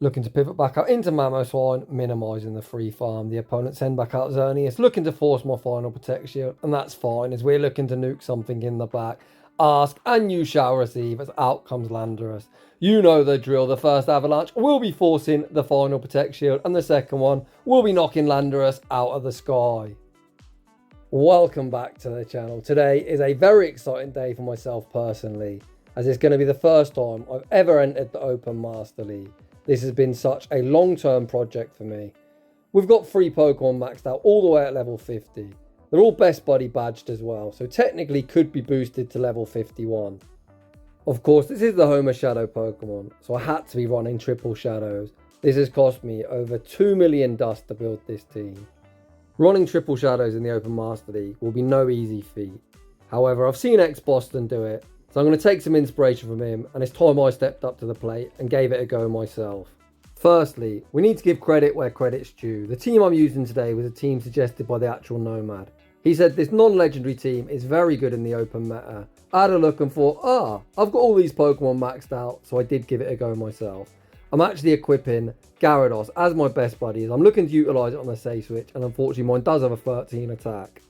Looking to pivot back out into Mamoswine, minimising the free farm. The opponent send back out Xerneas, looking to force my final Protect Shield, and that's fine as we're looking to nuke something in the back. Ask and you shall receive as out comes Landorus. You know the drill, the first Avalanche will be forcing the final Protect Shield, and the second one will be knocking Landorus out of the sky. Welcome back to the channel. Today is a very exciting day for myself personally, as it's going to be the first time I've ever entered the Open Master League. This has been such a long-term project for me. We've got 3 Pokemon maxed out all the way at level 50. They're all best buddy badged as well, so technically could be boosted to level 51. Of course, this is the home of Shadow Pokemon, so I had to be running triple Shadows. This has cost me over 2 million dust to build this team. Running triple Shadows in the Open Master League will be no easy feat. However, I've seen Boston do it, so I'm going to take some inspiration from him, and it's time I stepped up to the plate and gave it a go myself. Firstly, we need to give credit where credit's due. The team I'm using today was a team suggested by the actual Nomad. He said this non-legendary team is very good in the open meta. I had a look and thought, I've got all these Pokemon maxed out, so I did give it a go myself. I'm actually equipping Gyarados as my best buddy, as I'm looking to utilise it on the save switch, and unfortunately mine does have a 13 attack.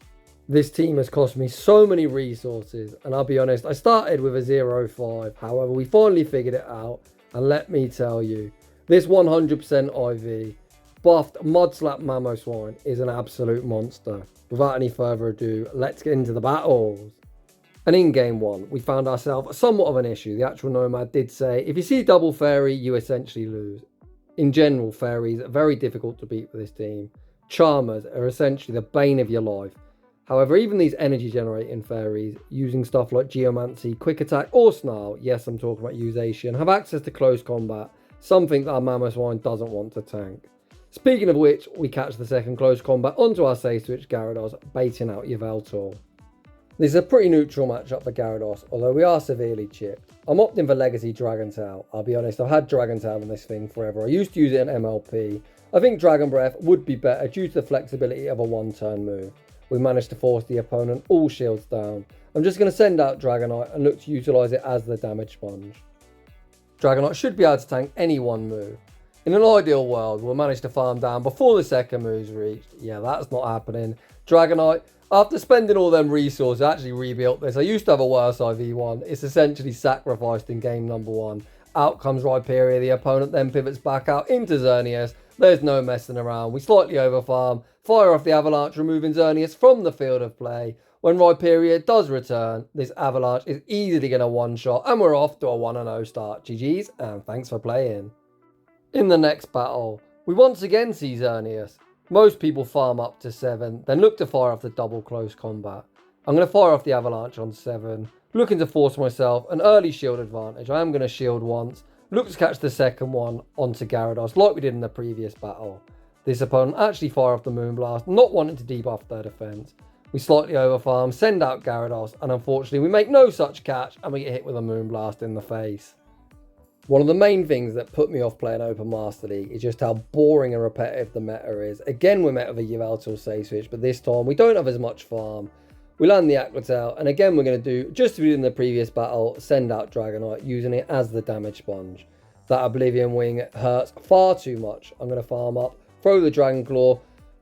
This team has cost me so many resources, and I'll be honest, I started with a 0-5, however we finally figured it out, and let me tell you, this 100% IV buffed Mudslap Mamoswine is an absolute monster. Without any further ado, let's get into the battles. And in game 1, we found ourselves somewhat of an issue. The actual Nomad did say, if you see double fairy, you essentially lose. In general, fairies are very difficult to beat for this team. Charmers are essentially the bane of your life. However, even these energy generating fairies, using stuff like Geomancy, Quick Attack or Snarl, yes I'm talking about Usation, have access to close combat, something that our Mamoswine doesn't want to tank. Speaking of which, we catch the second close combat onto our save switch Gyarados, baiting out Yveltal. This is a pretty neutral matchup for Gyarados, although we are severely chipped. I'm opting for Legacy Dragontail. I'll be honest, I've had Dragontail on this thing forever. I used to use it in MLP. I think Dragon Breath would be better due to the flexibility of a one-turn move. We managed to force the opponent all shields down. I'm just going to send out Dragonite and look to utilise it as the damage sponge. Dragonite should be able to tank any one move. In an ideal world, we'll manage to farm down before the second move's reached. Yeah, that's not happening. Dragonite, after spending all them resources, I actually rebuilt this. I used to have a worse IV1. It's essentially sacrificed in game number 1. Out comes Rhyperior, the opponent then pivots back out into Xerneas. There's no messing around. We slightly overfarm, fire off the Avalanche, removing Xerneas from the field of play. When Rhyperior does return, this Avalanche is easily going to one-shot, and we're off to a 1-0 start. GG's, and thanks for playing. In the next battle, we once again see Xerneas. Most people farm up to 7, then look to fire off the double close combat. I'm going to fire off the Avalanche on 7, looking to force myself an early shield advantage. I am going to shield once, look to catch the second one onto Gyarados like we did in the previous battle. This opponent actually fire off the Moonblast, not wanting to debuff their defense. We slightly overfarm, send out Gyarados, and unfortunately we make no such catch and we get hit with a Moonblast in the face. One of the main things that put me off playing Open Master League is just how boring and repetitive the meta is. Again, we're met with a Yveltal save switch, but this time we don't have as much farm. We land the Aqua Tail, and again we're going to do, just as we did in the previous battle, send out Dragonite, using it as the damage sponge. That Oblivion Wing hurts far too much. I'm going to farm up, throw the Dragon Claw,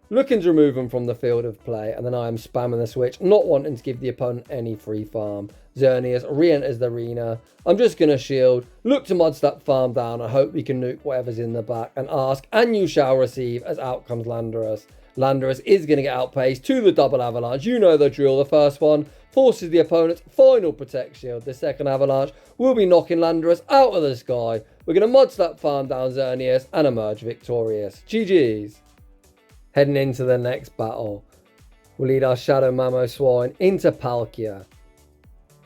looking to remove them from the field of play, and then I am spamming the switch, not wanting to give the opponent any free farm. Xerneas re-enters the arena. I'm just going to shield, look to Mudslap farm down, and hope we can nuke whatever's in the back, and ask, and you shall receive, as out comes Landorus. Landorus is going to get outpaced to the double Avalanche. You know the drill. The first one forces the opponent's final Protect Shield. The second Avalanche will be knocking Landorus out of the sky. We're going to Mudslap farm down Xerneas and emerge victorious. GG's. Heading into the next battle, we'll lead our Shadow Mamoswine into Palkia.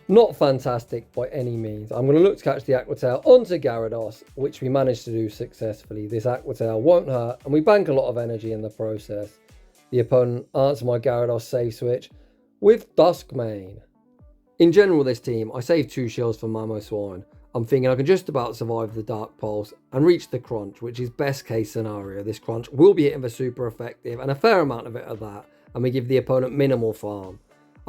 Not fantastic by any means. I'm going to look to catch the Aqua Tail onto Gyarados, which we managed to do successfully. This Aqua Tail won't hurt, and we bank a lot of energy in the process. The opponent answers my Gyarados save switch with Duskmane. In general, this team, I saved 2 shields for Mamoswine. I'm thinking I can just about survive the Dark Pulse and reach the crunch, which is best case scenario. This crunch will be hitting for super effective, and a fair amount of it of that, and we give the opponent minimal farm.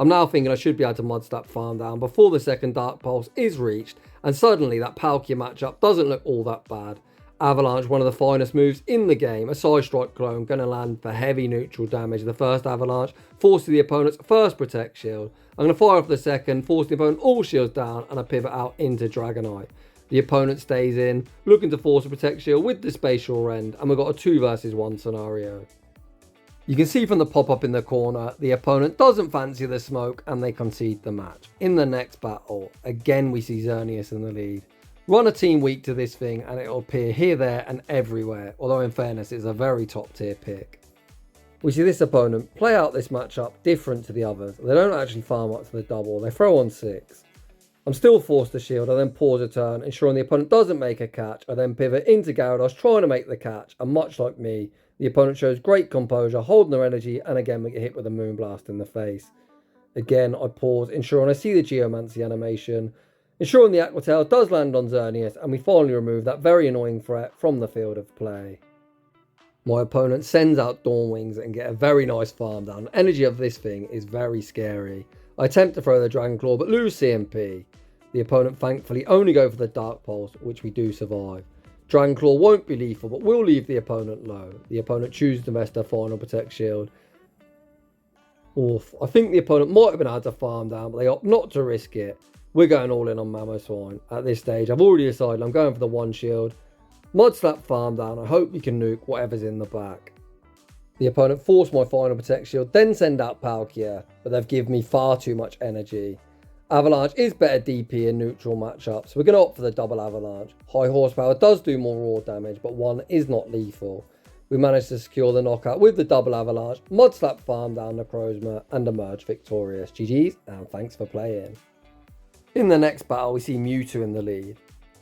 I'm now thinking I should be able to Mudslap farm down before the second Dark Pulse is reached, and suddenly that Palkia matchup doesn't look all that bad. Avalanche, one of the finest moves in the game. A side strike clone, going to land for heavy neutral damage. The first Avalanche forces the opponent's first Protect shield. I'm going to fire off the second, force the opponent all shields down, and I pivot out into Dragonite. The opponent stays in, looking to force a Protect shield with the Spatial Rend, and we've got a 2 versus 1 scenario. You can see from the pop-up in the corner, the opponent doesn't fancy the smoke, and they concede the match. In the next battle, again we see Xerneas in the lead. Run a team weak to this thing and it'll appear here, there and everywhere, although in fairness it's a very top tier pick. We see this opponent play out this matchup different to the others. They don't actually farm up to the double, they throw on 6. I'm still forced to shield, I then pause a turn, ensuring the opponent doesn't make a catch. I then pivot into Gyarados trying to make the catch, and much like me, the opponent shows great composure, holding their energy, and again we get hit with a Moonblast in the face. Again I pause, ensuring I see the Geomancy animation, ensuring the Aqua Tail does land on Xerneas, and we finally remove that very annoying threat from the field of play. My opponent sends out Dawn Wings and get a very nice farm down. The energy of this thing is very scary. I attempt to throw the Dragon Claw but lose CMP. The opponent thankfully only go for the Dark Pulse, which we do survive. Dragon Claw won't be lethal but will leave the opponent low. The opponent chooses to invest their final Protect shield. Oof, I think the opponent might have been able to farm down, but they opt not to risk it. We're going all in on Mamoswine. At this stage, I've already decided I'm going for the 1 shield. Mud Slap farm down, I hope we can nuke whatever's in the back. The opponent forced my final Protect shield, then send out Palkia, but they've given me far too much energy. Avalanche is better DP in neutral matchups, so we're going to opt for the double Avalanche. High horsepower does do more raw damage, but 1 is not lethal. We managed to secure the knockout with the double Avalanche, Mud Slap farm down Necrozma, and emerge victorious. GG's, and thanks for playing. In the next battle, we see Mewtwo in the lead.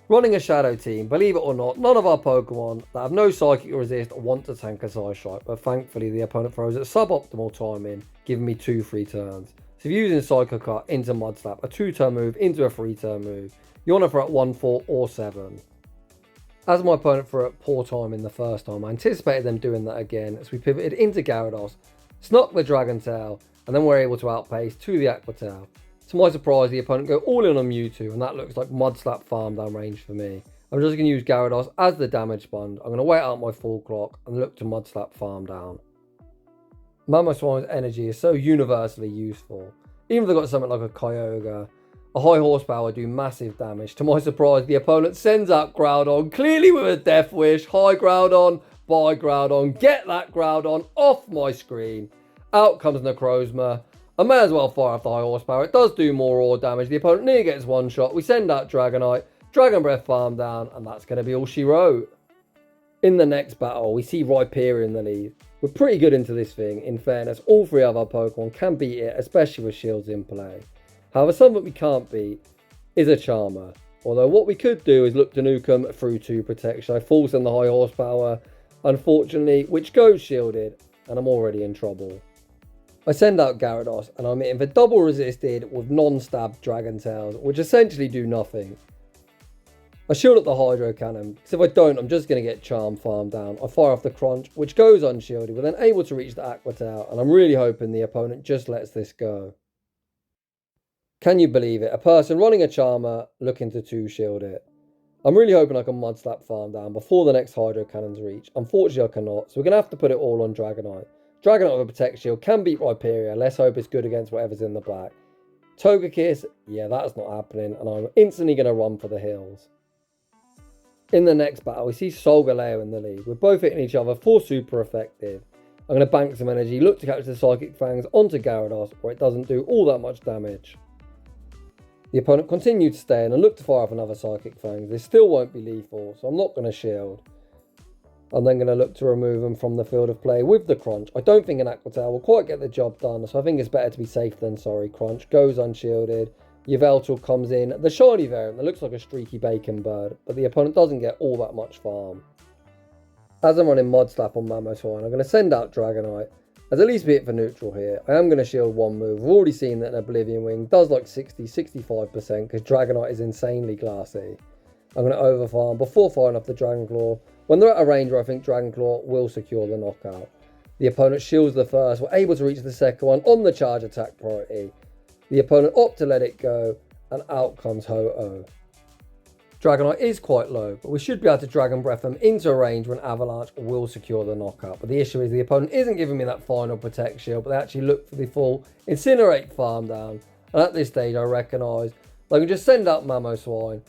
Running a Shadow team, believe it or not, none of our Pokemon that have no Psychic Resist want to tank a Side Strike, but thankfully the opponent throws at suboptimal timing, giving me 2 free turns. So if you're using Psycho Cut into Mud Slap, a 2-turn move into a 3-turn move, you want to throw at 1, 4 or 7. As my opponent threw at poor timing the first time, I anticipated them doing that again, as we pivoted into Gyarados, snuck the Dragon Tail, and then we're able to outpace to the Aqua Tail. To my surprise, the opponent go all in on Mewtwo, and that looks like Mud Slap farm down range for me. I'm just going to use Gyarados as the damage sponge. I'm going to wait out my full clock and look to Mud Slap farm down. Mamoswine's energy is so universally useful. Even if they've got something like a Kyogre, a high horsepower do massive damage. To my surprise, the opponent sends out Groudon, clearly with a Death Wish. Hi Groudon, bye Groudon, get that Groudon off my screen. Out comes Necrozma. I may as well fire off the high horsepower. It does do more raw damage. The opponent nearly gets 1 shot. We send out Dragonite, Dragon Breath farm down, and that's going to be all she wrote. In the next battle, we see Rhyperior in the lead. We're pretty good into this thing. In fairness, all 3 of our Pokemon can beat it, especially with shields in play. However, something we can't beat is a Charmer. Although what we could do is look to nuke them through 2 protection. I force on the high horsepower, unfortunately, which goes shielded, and I'm already in trouble. I send out Gyarados, and I'm hitting for double resisted with non-stab Dragon Tails, which essentially do nothing. I shield up the Hydro Cannon, because if I don't, I'm just going to get Charm farmed down. I fire off the Crunch, which goes unshielded. We're then able to reach the Aqua Tail, and I'm really hoping the opponent just lets this go. Can you believe it? A person running a Charmer looking to 2-shield it. I'm really hoping I can Mud Slap farm down before the next Hydro Cannon's reach. Unfortunately, I cannot, so we're going to have to put it all on Dragonite. Dragonite with a Protect Shield can beat Rhyperior. Let's hope it's good against whatever's in the back. Togekiss, yeah, that's not happening, and I'm instantly going to run for the hills. In the next battle, we see Solgaleo in the lead. We're both hitting each other for super effective. I'm going to bank some energy, look to catch the Psychic Fangs onto Gyarados, where it doesn't do all that much damage. The opponent continued to stay in and look to fire off another Psychic Fangs. This still won't be lethal, so I'm not going to shield. I'm then going to look to remove them from the field of play with the Crunch. I don't think an Aqua Tail will quite get the job done, so I think it's better to be safe than sorry. Crunch goes unshielded. Yveltal comes in. The shiny variant that looks like a streaky bacon bird, but the opponent doesn't get all that much farm. As I'm running Mud Slap on Mamoswine, I'm going to send out Dragonite. As at least be it for neutral here. I am going to shield 1 move. We've already seen that an Oblivion Wing does like 60-65% because Dragonite is insanely glassy. I'm going to overfarm before firing off the Dragon Claw. When they're at a range where I think Dragon Claw will secure the knockout. The opponent shields the first. We're able to reach the second one on the charge attack priority. The opponent opts to let it go, and out comes Ho-Oh. Dragonite is quite low, but we should be able to Dragon Breath them into a range when Avalanche will secure the knockout. But the issue is the opponent isn't giving me that final Protect Shield, but they actually look for the full Incinerate farm down. And at this stage, I recognise they can just send out Mamoswine.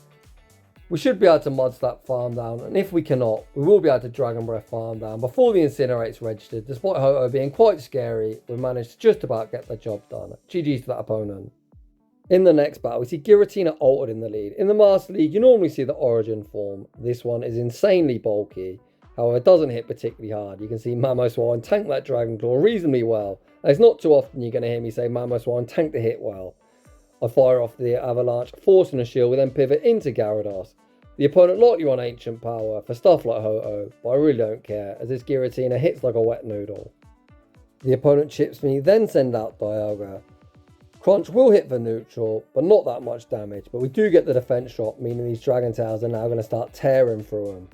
We should be able to Mud Slap farm down, and if we cannot, we will be able to Dragon Breath farm down before the Incinerate's registered. Despite Ho-Oh being quite scary, we managed to just about get the job done. GG's to that opponent. In the next battle, we see Giratina altered in the lead. In the Master League, you normally see the Origin form. This one is insanely bulky. However, it doesn't hit particularly hard. You can see Mamoswine tank that Dragon Claw reasonably well. And it's not too often you're going to hear me say Mamoswine tank the hit well. I fire off the Avalanche, forcing a shield, we then pivot into Gyarados. The opponent likely on Ancient Power for stuff like Ho-Oh, but I really don't care, as this Giratina hits like a wet noodle. The opponent chips me, then send out Dialga. Crunch will hit for neutral, but not that much damage, but we do get the defense shot, meaning these Dragon Tails are now going to start tearing through them.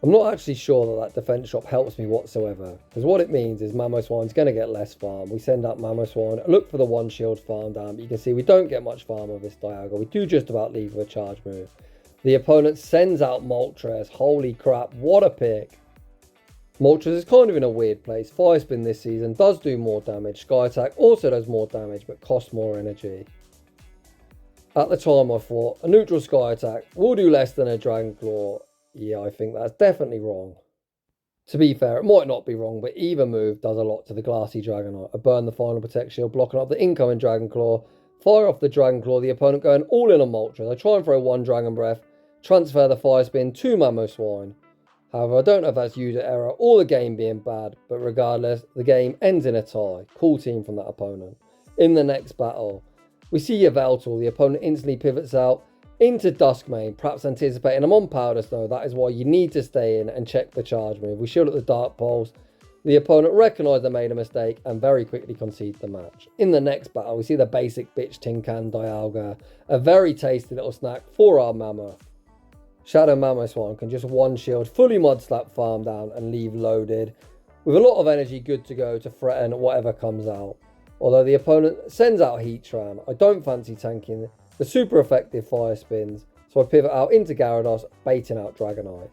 I'm not actually sure that defense shot helps me whatsoever, because what it means is Mamoswine's going to get less farm. We send out Mamoswine, look for the one shield farm down, but you can see we don't get much farm with this Dialga. We do just about leave with a charge move. The opponent sends out Moltres. Holy crap, what a pick. Moltres is kind of in a weird place. Fire Spin this season does do more damage. Sky Attack also does more damage, but costs more energy. At the time I thought, a neutral Sky Attack will do less than a Dragon Claw. Yeah, I think that's definitely wrong. To be fair, it might not be wrong, but either move does a lot to the Glassy Dragonite. I burn the final Protect Shield, blocking up the incoming Dragon Claw. Fire off the Dragon Claw, the opponent going all in on Moltres. I try and throw one Dragon Breath, transfer the Fire Spin to Mamoswine. However, I don't know if that's user error or the game being bad, but regardless, the game ends in a tie. Cool team from that opponent. In the next battle, we see Yveltal. The opponent instantly pivots out into Duskmane, perhaps anticipating I'm on Powder Snow. That is why you need to stay in and check the charge move. We shield at the Dark Pulse. The opponent recognised they made a mistake and very quickly concede the match. In the next battle, we see the basic bitch Tin Can Dialga, a very tasty little snack for our Mammoth. Shadow Mamoswine can just one shield, fully Mud Slap farm down and leave loaded, with a lot of energy good to go to threaten whatever comes out. Although the opponent sends out Heatran, I don't fancy tanking the super effective Fire Spins, so I pivot out into Gyarados, baiting out Dragonite.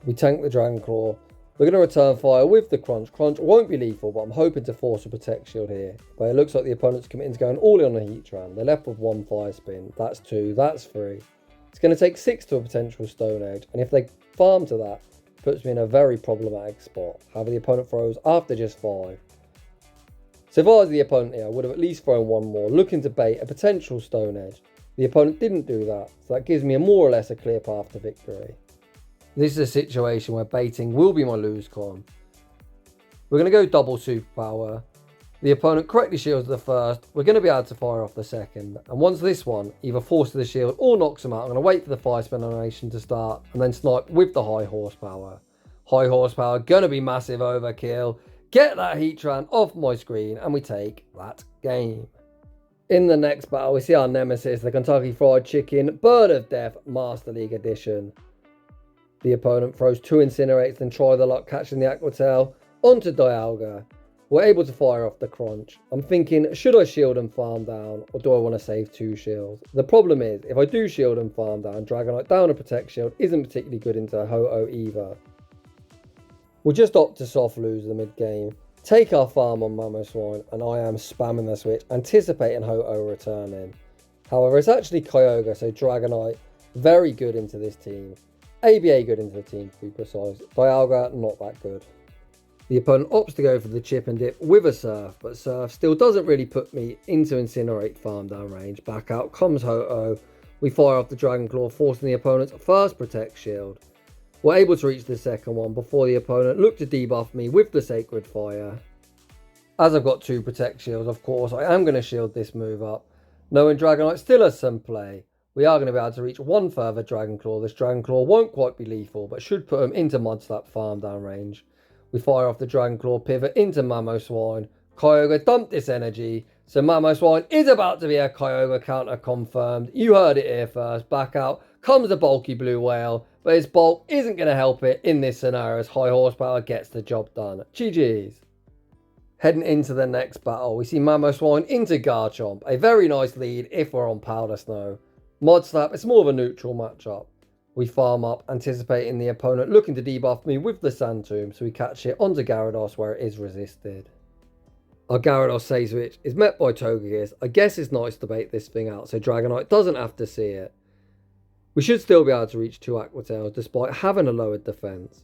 We tank the Dragon Claw. We're going to return fire with the Crunch. Crunch won't be lethal, but I'm hoping to force a Protect Shield here. But it looks like the opponent's committing to going all in on a Heatran. They're left with one Fire Spin. That's 2, that's 3. It's going to take 6 to a potential Stone Edge, and if they farm to that, it puts me in a very problematic spot. However, the opponent throws after just 5. So if I was the opponent here, I would have at least thrown one more, looking to bait a potential Stone Edge. The opponent didn't do that, so that gives me more or less a clear path to victory. This is a situation where baiting will be my lose con. We're going to go double superpower. The opponent correctly shields the first, we're going to be able to fire off the second, and once this one either forces the shield or knocks them out, I'm going to wait for the Fire Spin animation to start and then snipe with the high horsepower. High horsepower, going to be massive overkill. Get that Heatran off my screen and we take that game. In the next battle, we see our nemesis, the Kentucky Fried Chicken Bird of Death Master League Edition. The opponent throws 2 Incinerates, then try the luck catching the Aqua Tail onto Dialga. We're able to fire off the Crunch. I'm thinking, should I shield and farm down, or do I want to save 2 shields? The problem is, if I do shield and farm down, Dragonite down a Protect Shield isn't particularly good into Ho-Oh either. We'll just opt to soft lose the mid-game, take our farm on Mamoswine, and I am spamming the switch, anticipating Ho-Oh returning. However, it's actually Kyogre, so Dragonite, very good into this team. ABA good into the team, to be precise. Dialga, not that good. The opponent opts to go for the chip and dip with a Surf, but Surf still doesn't really put me into Incinerate farm down range. Back out comes Ho-Oh. We fire off the Dragon Claw, forcing the opponent's first Protect Shield. We're able to reach the second one before the opponent looked to debuff me with the Sacred Fire. As I've got 2 Protect Shields, of course, I am going to shield this move up. Knowing Dragonite still has some play, we are going to be able to reach one further Dragon Claw. This Dragon Claw won't quite be lethal, but should put him into Mud Slap farm down range. We fire off the Dragon Claw, pivot into Mamoswine. Kyogre dumped this energy, so Mamoswine is about to be a Kyogre counter confirmed. You heard it here first. Back out comes the bulky blue whale, but its bulk isn't going to help it in this scenario as high horsepower gets the job done. GG's. Heading into the next battle, we see Mamoswine into Garchomp. A very nice lead if we're on Powder Snow. Mod Slap, it's more of a neutral matchup. We farm up, anticipating the opponent looking to debuff me with the Sand Tomb, so we catch it onto Gyarados where it is resisted. Our Gyarados Say Switch is met by Togekiss. I guess it's nice to bait this thing out so Dragonite doesn't have to see it. We should still be able to reach 2 Aqua Tails despite having a lowered defense.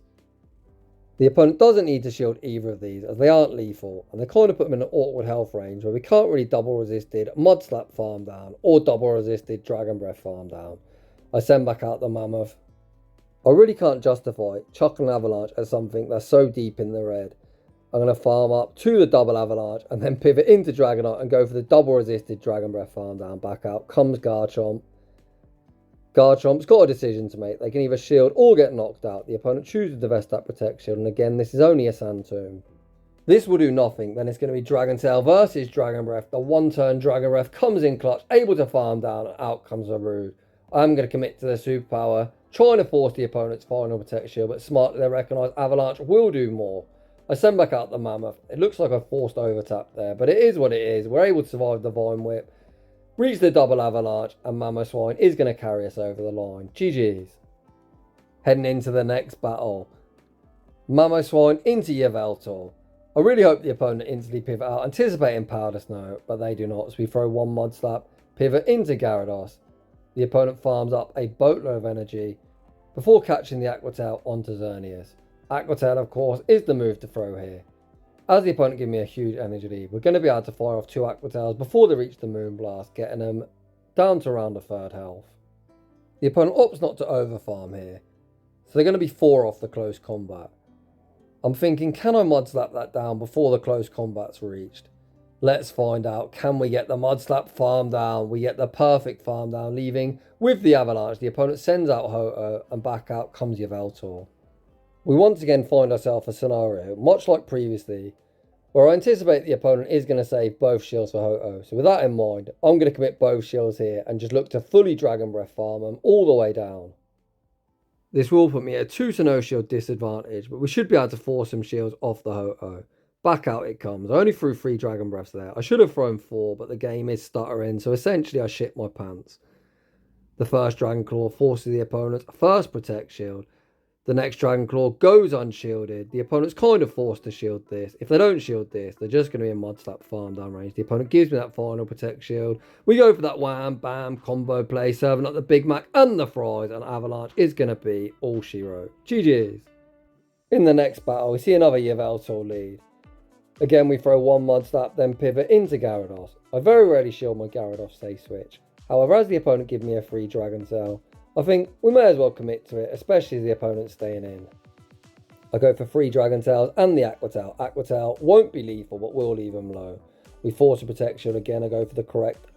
The opponent doesn't need to shield either of these as they aren't lethal, and they kind of put them in an awkward health range where we can't really double resisted Mud Slap farm down or double resisted Dragon Breath farm down. I send back out the Mammoth. I really can't justify chucking an Avalanche as something that's so deep in the red. I'm going to farm up to the double Avalanche and then pivot into Dragonite and go for the double resisted Dragon Breath farm down. Back out comes Garchomp. Garchomp's got a decision to make. They can either shield or get knocked out. The opponent chooses to vest that Protect Shield, and again, this is only a Sand Tomb. This will do nothing. Then it's going to be Dragon Tail versus Dragon Breath. The one-turn Dragon Breath comes in clutch, able to farm down, and out comes a Rude. I'm going to commit to the superpower, trying to force the opponent's final Protect Shield, but smartly they recognise Avalanche will do more. I send back out the Mammoth. It looks like a forced overtap there, but it is what it is. We're able to survive the Vine Whip. Reach the double Avalanche, and Mamoswine is going to carry us over the line. GG's. Heading into the next battle. Mamoswine into Yveltal. I really hope the opponent instantly pivot out, anticipating Powder Snow, but they do not, so we throw one Mud Slap, pivot into Gyarados. The opponent farms up a boatload of energy before catching the Aqua Tail onto Xerneas. Aqua Tail, of course, is the move to throw here. As the opponent give me a huge energy lead, we're going to be able to fire off 2 Aqua Tails before they reach the Moonblast, getting them down to around a third health. The opponent opts not to overfarm here, so they're going to be 4 off the close combat. I'm thinking, can I Mud Slap that down before the close combat's reached? Let's find out. Can we get the Mud Slap farm down? We get the perfect farm down, leaving with the Avalanche. The opponent sends out Ho-Oh, and back out comes Yveltal. We once again find ourselves a scenario, much like previously, where I anticipate the opponent is going to save both shields for Ho-Oh. So with that in mind, I'm going to commit both shields here and just look to fully Dragon Breath farm them all the way down. This will put me at a 2 to no shield disadvantage, but we should be able to force some shields off the Ho-Oh. Back out it comes. I only threw 3 Dragon Breaths there. I should have thrown 4, but the game is stuttering, so essentially I shit my pants. The first Dragon Claw forces the opponent's first Protect Shield. The next Dragon Claw goes unshielded. The opponent's kind of forced to shield this. If they don't shield this, they're just going to be in Mud Slap farm down range. The opponent gives me that final Protect Shield. We go for that wham, bam, combo play, serving up the Big Mac and the fries, and Avalanche is going to be all she wrote. GG's. In the next battle, we see another Yveltal lead. Again, we throw one Mud Slap, then pivot into Gyarados. I very rarely shield my Gyarados Say Switch. However, as the opponent gives me a free Dragon Tail, I think we may as well commit to it, especially as the opponent's staying in. I go for 3 Dragon Tails and the Aqua Tail. Aqua Tail won't be lethal, but will leave them low. We force a protection again. I go for the correct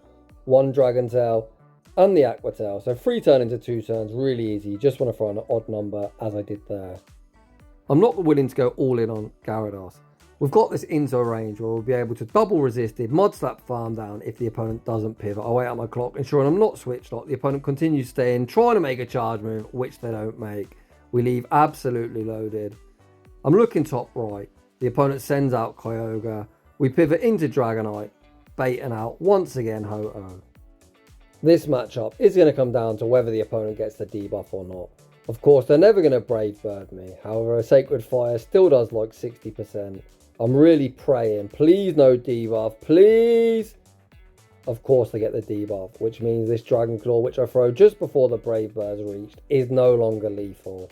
1 Dragon Tail and the Aqua Tail. So 3 turn into 2 turns, really easy. You just want to throw an odd number, as I did there. I'm not willing to go all in on Gyarados. We've got this into a range where we'll be able to double resisted Mud Slap farm down if the opponent doesn't pivot. I wait out my clock, ensuring I'm not switched locked. The opponent continues staying, trying to make a charge move, which they don't make. We leave absolutely loaded. I'm looking top right. The opponent sends out Kyogre. We pivot into Dragonite, baiting out once again Ho-Oh. This matchup is going to come down to whether the opponent gets the debuff or not. Of course, they're never going to Brave Bird me. However, a Sacred Fire still does like 60%. I'm really praying. Please no debuff. Please. Of course they get the debuff, which means this Dragon Claw, which I throw just before the Brave Bird's reached, is no longer lethal.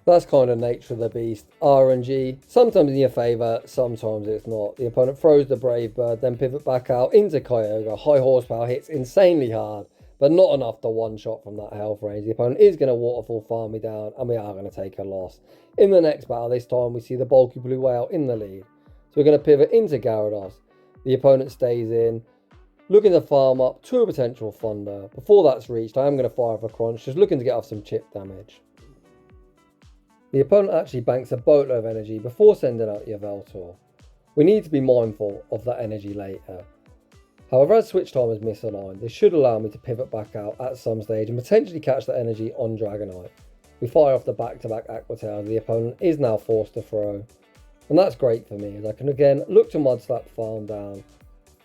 That's kind of nature of the beast. RNG, sometimes in your favour, sometimes it's not. The opponent throws the Brave Bird, then pivot back out into Kyogre. High horsepower hits insanely hard, but not enough to one-shot from that health range. The opponent is going to waterfall farm me down, and we are going to take a loss. In the next battle, this time we see the bulky blue whale in the lead. So we're going to pivot into Gyarados. The opponent stays in, looking to farm up to a potential Thunder. Before that's reached, I am going to fire for Crunch, just looking to get off some chip damage. The opponent actually banks a boatload of energy before sending out Yveltal. We need to be mindful of that energy later. However, as switch time is misaligned, this should allow me to pivot back out at some stage and potentially catch that energy on Dragonite. We fire off the back-to-back Aqua Tails. The opponent is now forced to throw. And that's great for me, as I can again look to Mud Slap farm down.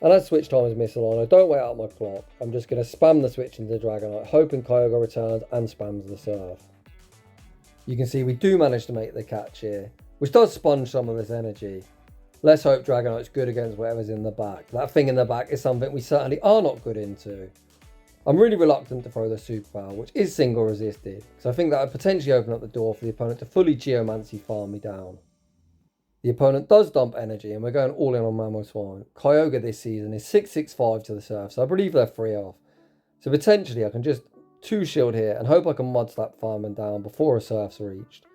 And as switch time is misaligned, I don't wait out my clock. I'm just going to spam the switch into Dragonite, hoping Kyogre returns and spams the Surf. You can see we do manage to make the catch here, which does sponge some of this energy. Let's hope Dragonite's good against whatever's in the back. That thing in the back is something we certainly are not good into. I'm really reluctant to throw the superpower, which is single resisted, because I think that would potentially open up the door for the opponent to fully Geomancy farm me down. The opponent does dump energy and we're going all in on Mamoswine. Kyogre this season is 665 to the Surf, so I believe they're 3 off. So potentially I can just 2 shield here and hope I can mud slap farming down before a Surf's reached.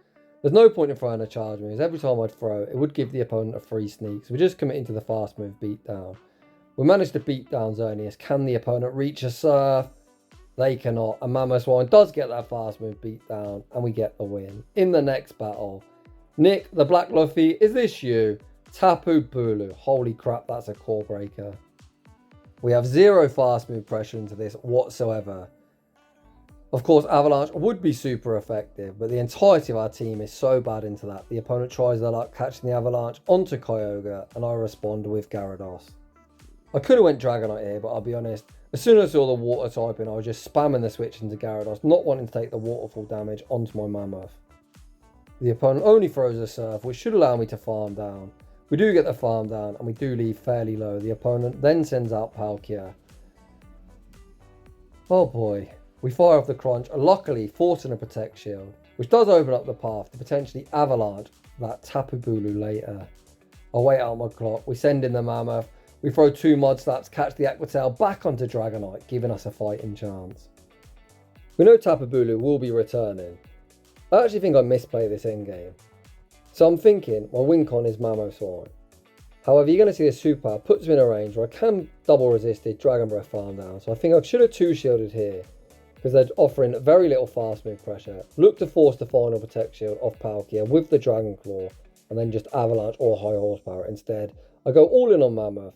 There's no point in throwing a charge move, as every time I'd throw it would give the opponent a free sneak, so we're just committing to the fast move beatdown. We managed to beat down Xerneas. Can the opponent reach a Surf? They cannot, and Mamoswine does get that fast move beatdown and we get the win. In the next battle, Nick, the Black Luffy, is this you? Tapu Bulu. Holy crap, that's a core breaker. We have 0 fast move pressure into this whatsoever. Of course, Avalanche would be super effective, but the entirety of our team is so bad into that. The opponent tries their luck catching the Avalanche onto Kyogre, and I respond with Gyarados. I could have went Dragonite here, but I'll be honest, as soon as I saw the water typing, I was just spamming the switch into Gyarados, not wanting to take the waterfall damage onto my Mammoth. The opponent only throws a Surf, which should allow me to farm down. We do get the farm down, and we do leave fairly low. The opponent then sends out Palkia. Oh boy. We fire off the Crunch, luckily forcing a Protect Shield, which does open up the path to potentially Avalanche that Tapu Bulu later. I'll wait out my clock. We send in the Mammoth. We throw 2 Mud Slaps, catch the Aqua Tail back onto Dragonite, giving us a fighting chance. We know Tapu Bulu will be returning. I actually think I misplay this endgame. So I'm thinking my win con is Mamoswine. However, you're going to see the superpower puts me in a range where I can double resisted Dragon Breath farm down. So I think I should have 2 shielded here, because they're offering very little fast move pressure. Look to force the final Protect Shield off Palkia with the Dragon Claw, and then just Avalanche or High Horsepower instead. I go all in on Mammoth.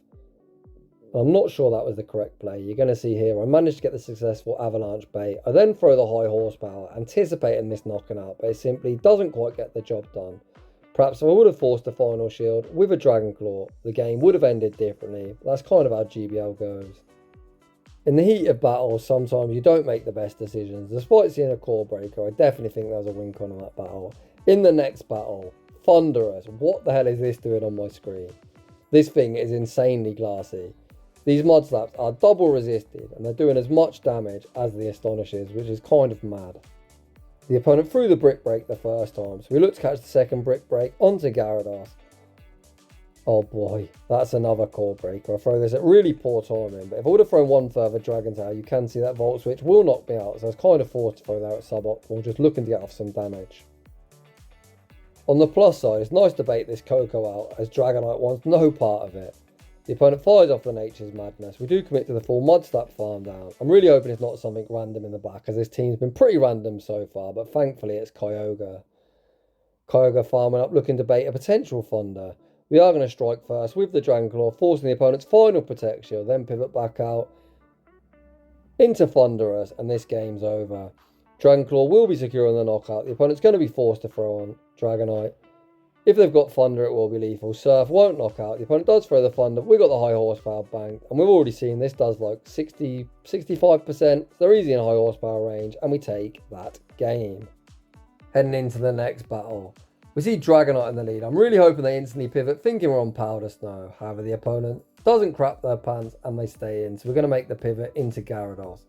I'm not sure that was the correct play. You're going to see here I managed to get the successful Avalanche bait. I then throw the High Horsepower, anticipating this knocking out, but it simply doesn't quite get the job done. Perhaps if I would have forced the final shield with a Dragon Claw, the game would have ended differently. But that's kind of how GBL goes. In the heat of battle, sometimes you don't make the best decisions. Despite seeing a core breaker, I definitely think there was a win con on that battle. In the next battle, Thunderous. What the hell is this doing on my screen? This thing is insanely glassy. These Mud Slaps are double resisted and they're doing as much damage as the Astonishes, which is kind of mad. The opponent threw the Brick Break the first time, so we look to catch the second Brick Break onto Gyarados. Oh boy, that's another core breaker. I throw this at really poor timing, but if I would have thrown one further Dragon Tail, you can see that Volt Switch will knock me out, so I was kind of forced to throw that at suboptimal, just looking to get off some damage. On the plus side, it's nice to bait this Coco out, as Dragonite wants no part of it. The opponent fires off the Nature's Madness. We do commit to the full Mud Slap farm down. I'm really hoping it's not something random in the back, as this team's been pretty random so far, but thankfully it's Kyogre. Kyogre farming up, looking to bait a potential Thunder. We are going to strike first with the Dragon Claw, forcing the opponent's final Protect Shield, then pivot back out into Thunderous, and this game's over. Dragon Claw will be secure on the knockout. The opponent's going to be forced to throw on Dragonite. If they've got Thunder, it will be lethal. Surf won't knock out. The opponent does throw the Thunder. We've got the High Horsepower banked, and we've already seen this does like 65%. So they're easy in High Horsepower range, and we take that game. Heading into the next battle, we see Dragonite in the lead. I'm really hoping they instantly pivot, thinking we're on Powder Snow. However, the opponent doesn't crap their pants, and they stay in. So we're going to make the pivot into Gyarados.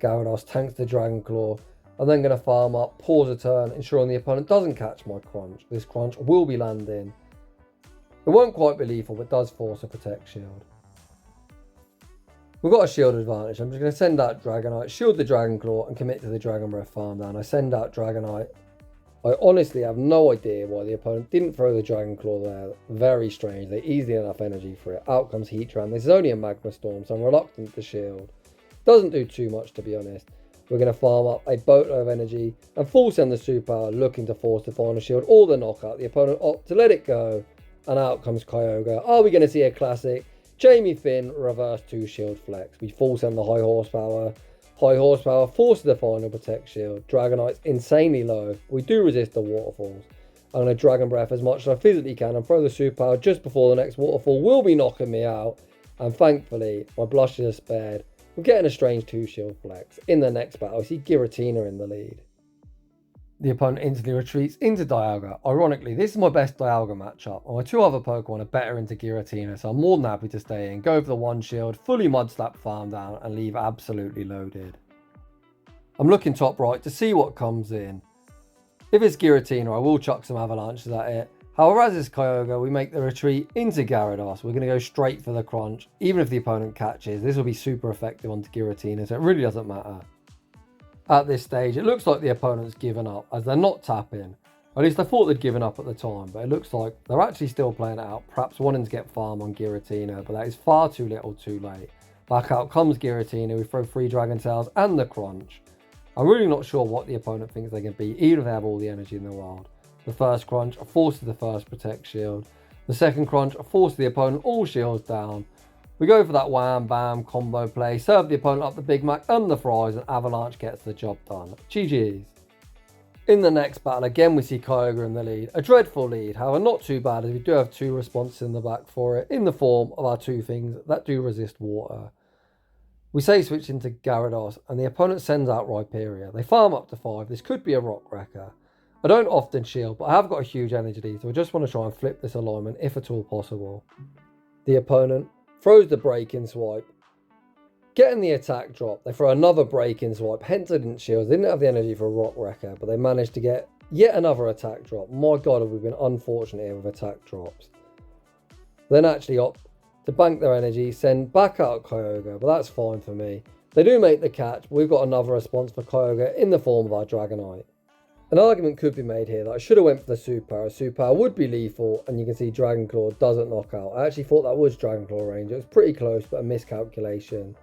Gyarados tanks the Dragon Claw. I'm then going to farm up, pause a turn, ensuring the opponent doesn't catch my Crunch. This Crunch will be landing. It won't quite be lethal, but does force a Protect Shield. We've got a shield advantage. I'm just going to send out Dragonite, shield the Dragon Claw, and commit to the Dragon Breath farm down. I send out Dragonite. I honestly have no idea why the opponent didn't throw the Dragon Claw there. Very strange. They easily enough energy for it. Out comes Heatran. This is only a Magma Storm, so I'm reluctant to shield. Doesn't do too much, to be honest. We're going to farm up a boatload of energy and full send the superpower, looking to force the final shield or the knockout. The opponent opts to let it go, and out comes Kyogre. Are we going to see a classic? Jamie Finn, reverse 2 shield flex. We full send the High Horsepower. High Horsepower forces the final Protect Shield. Dragonite's insanely low. We do resist the waterfalls. I'm going to Dragon Breath as much as I physically can and throw the superpower just before the next waterfall will be knocking me out. And thankfully, my blushes are spared. We're getting a strange 2-shield flex. In the next battle, I see Giratina in the lead. The opponent instantly retreats into Dialga. Ironically, this is my best Dialga matchup, and my 2 other Pokemon are better into Giratina, so I'm more than happy to stay in, go for the 1 shield, fully Mud Slap Farm down, and leave absolutely loaded. I'm looking top right to see what comes in. If it's Giratina, I will chuck some avalanches at it. However, as it's Kyogre, we make the retreat into Gyarados. We're going to go straight for the crunch. Even if the opponent catches, this will be super effective onto Giratina, so it really doesn't matter. At this stage, it looks like the opponent's given up, as they're not tapping. At least I thought they'd given up at the time, but it looks like they're actually still playing it out, perhaps wanting to get farm on Giratina, but that is far too little too late. Back out comes Giratina, we throw 3 Dragon Tails and the crunch. I'm really not sure what the opponent thinks they can beat, even if they have all the energy in the world. The first crunch forces the first Protect Shield. The second crunch forces the opponent all shields down. We go for that wham bam combo play, serve the opponent up the Big Mac and the fries, and Avalanche gets the job done. GG's. In the next battle, again we see Kyogre in the lead. A dreadful lead, however not too bad, as we do have 2 responses in the back for it, in the form of our 2 things that do resist water. We say switch into Gyarados, and the opponent sends out Rhyperior. They farm up to 5, this could be a Rock Wrecker. I don't often shield, but I have got a huge energy lead, so I just want to try and flip this alignment if at all possible. The opponent throws the break-in swipe, getting the attack drop. They throw another break-in swipe, hence I didn't shield. They didn't have the energy for a Rock Wrecker, but they managed to get yet another attack drop. My god, have we been unfortunate here with attack drops. Then actually opt to bank their energy, send back out Kyogre, but that's fine for me. They do make the catch, but we've got another response for Kyogre in the form of our Dragonite. An argument could be made here that I should have went for the Superpower. Superpower would be lethal, and you can see Dragon Claw doesn't knock out. I actually thought that was Dragon Claw range. It was pretty close, but a miscalculation.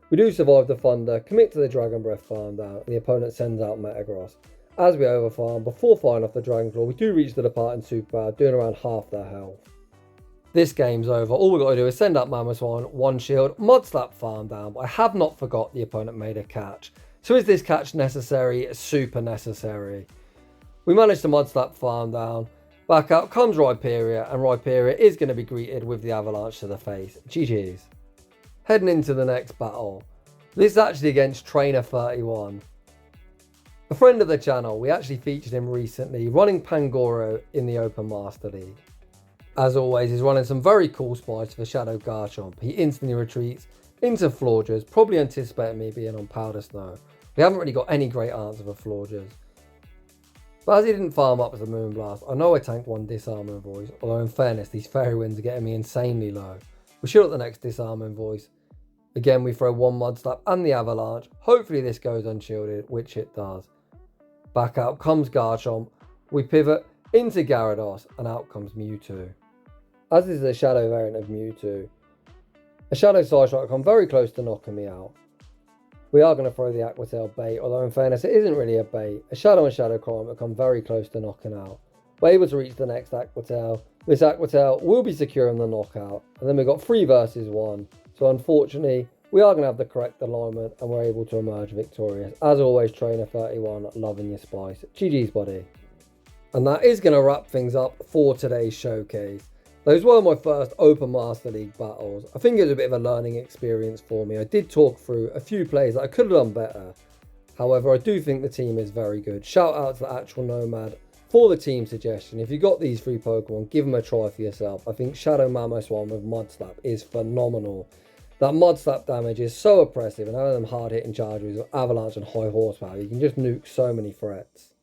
We do survive the Thunder, commit to the Dragon Breath farm down, and the opponent sends out Metagross. As we overfarm, before firing off the Dragon Claw, we do reach the departing Superpower, doing around half their health. This game's over. All we've got to do is send out Mamoswine, 1 shield, Mud Slap farm down, but I have not forgot the opponent made a catch. So is this catch necessary? Super necessary. We managed to Mud Slap farm down. Back out comes Rhyperior, and Rhyperior is going to be greeted with the avalanche to the face. GG's. Heading into the next battle. This is actually against Trainer 31. A friend of the channel, we actually featured him recently, running Pangoro in the Open Master League. As always, he's running some very cool spies for Shadow Garchomp. He instantly retreats into Florges, probably anticipating me being on Powder Snow. We haven't really got any great answer for Florges. But as he didn't farm up as the Moonblast, I know I tanked 1 Disarming Voice, although in fairness, these Fairy Winds are getting me insanely low. We shoot at the next Disarming Voice. Again, we throw 1 Mud Slap and the Avalanche. Hopefully this goes unshielded, which it does. Back out comes Garchomp. We pivot into Gyarados, and out comes Mewtwo. As this is a Shadow variant of Mewtwo, a Shadow Side Strike come very close to knocking me out. We are going to throw the Aqua Tail bait, although in fairness it isn't really a bait. A Shadow and Shadow Climb come very close to knocking out. We're able to reach the next Aqua Tail. This Aqua Tail will be securing the knockout. And then we've got 3 versus 1. So unfortunately, we are going to have the correct alignment and we're able to emerge victorious. As always, Trainer 31, loving your spice. GG's, buddy. And that is going to wrap things up for today's showcase. Those were my first Open Master League battles. I think it was a bit of a learning experience for me. I did talk through a few plays that I could have done better. However, I do think the team is very good. Shout out to the actual Nomad for the team suggestion. If you got these 3 Pokemon, give them a try for yourself. I think Shadow Mamoswine with Mud Slap is phenomenal. That Mud Slap damage is so oppressive, and having them hard hitting charges with Avalanche and high horsepower, you can just nuke so many threats.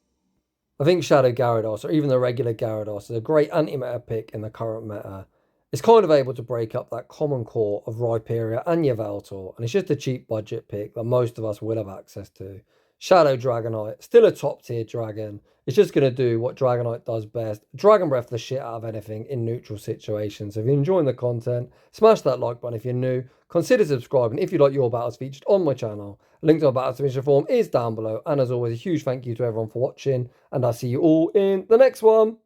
I think Shadow Gyarados, or even the regular Gyarados, is a great anti-meta pick in the current meta. It's kind of able to break up that common core of Rhyperior and Yveltal, and it's just a cheap budget pick that most of us will have access to. Shadow Dragonite, still a top tier dragon. It's just going to do what Dragonite does best, Dragon Breath the shit out of anything in neutral situations. So if you're enjoying the content, smash that like button if you're new, consider subscribing if you like your battles featured on my channel. A link to my battle submission form is down below, and as always, a huge thank you to everyone for watching, and I'll see you all in the next one.